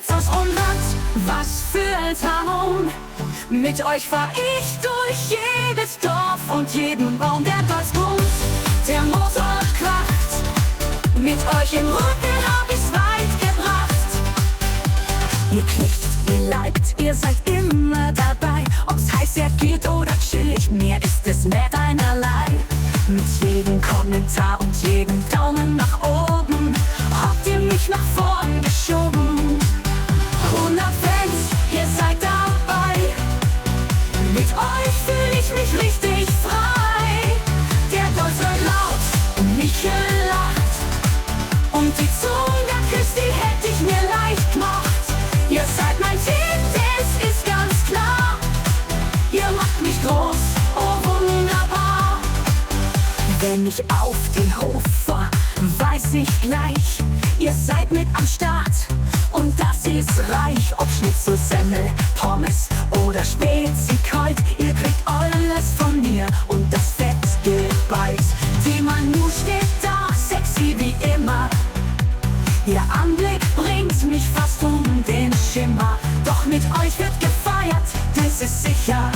Herz aus Unland, was für ein Traum. Mit euch fahr ich durch jedes Dorf und jeden Baum, der dort wohnt. Der Motor kracht, mit euch im Rücken hab ich's weit gebracht. Ihr klickt, ihr liked, ihr seid immer dabei. Ob's heiß geht oder chillig, mir ist es nicht einerlei. Mit jedem Kommentar und jedem Daumen nach oben habt ihr mich nach vorn geschoben. 100 Fans, ihr seid dabei. Mit euch fühl ich mich richtig frei. Der Dolz wird laut und Michel lacht. Und die Zunge küsst, die hätte ich mir leicht gemacht. Ihr seid mein Team, das ist ganz klar. Ihr macht mich groß, oh wunderbar. Wenn ich auf den Hof fahr, weiß ich gleich, ihr seid mit am Start. Und das ist reich, ob Schnitzel, Semmel, Pommes oder Spezi-Kalt. Ihr kriegt alles von mir und das Fett geballt. Die Manu steht da, sexy wie immer. Ihr Anblick bringt mich fast um den Schimmer. Doch mit euch wird gefeiert, das ist sicher.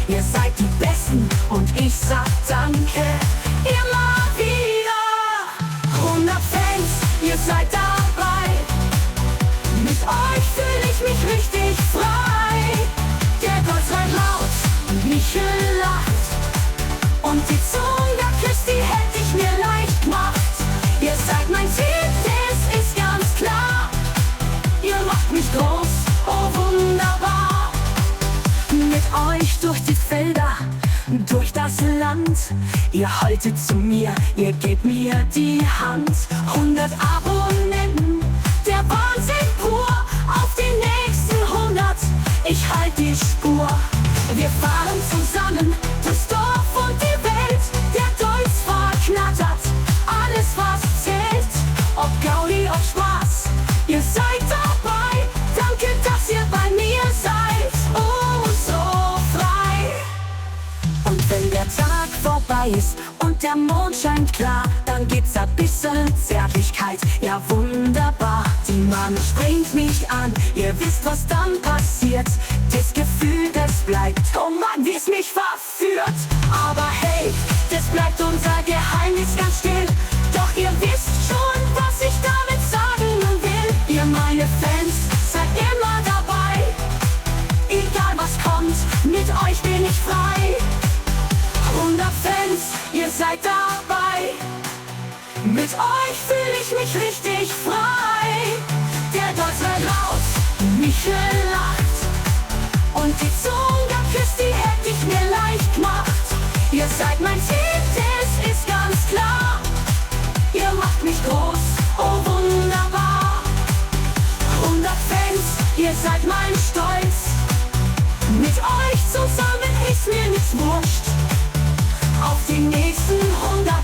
Ihr seid die Besten und ich sag danke. Immer wieder 100 Fans, ihr seid dabei. Mit euch fühl ich mich richtig frei. Der Gott sei laut und Michel lacht. Und die Zunge küsst, die hätte ich mir leicht gemacht. Ihr seid mein Team, das ist ganz klar. Ihr macht mich groß, oh wunderbar. Mit euch durch die Felder, durch das Land. Ihr haltet zu mir, ihr gebt mir die Hand. 100 Abonnenten, der Wahnsinn pur. Auf die nächsten 100, ich halt die Spur. Wir fahren zusammen durchs Dorf und die Welt. Der Dolz verknattert alles, was zählt. Ob Gaudi, ob Spaß, ihr seid dabei. Danke, dass ihr bei mir seid. Oh, so frei. Und wenn der Tag vorbei ist und der Mond scheint klar, dann gibt's ein bisschen Zärtlichkeit, ja wunderbar. Die Mann springt mich an, ihr wisst, was dann passiert. Das Gefühl, das bleibt, oh Mann, wie es mich verführt. Aber hey, das bleibt unser Geheimnis ganz still. Doch ihr wisst schon, was ich damit sagen will. Ihr meine Fans, seid immer dabei. Egal was kommt, mit euch bin ich frei. 100 Fans, ihr seid dabei. Mit euch fühl ich mich richtig frei. Der Dolz wird laut, Michel lacht. Und die Zunge küsst, die hätte ich mir leicht gemacht. Ihr seid mein Team, das ist ganz klar. Ihr macht mich groß, oh wunderbar. 100 Fans, ihr seid mein Stolz. Mit euch zusammen ist mir nichts wurscht. Auf die nächsten 100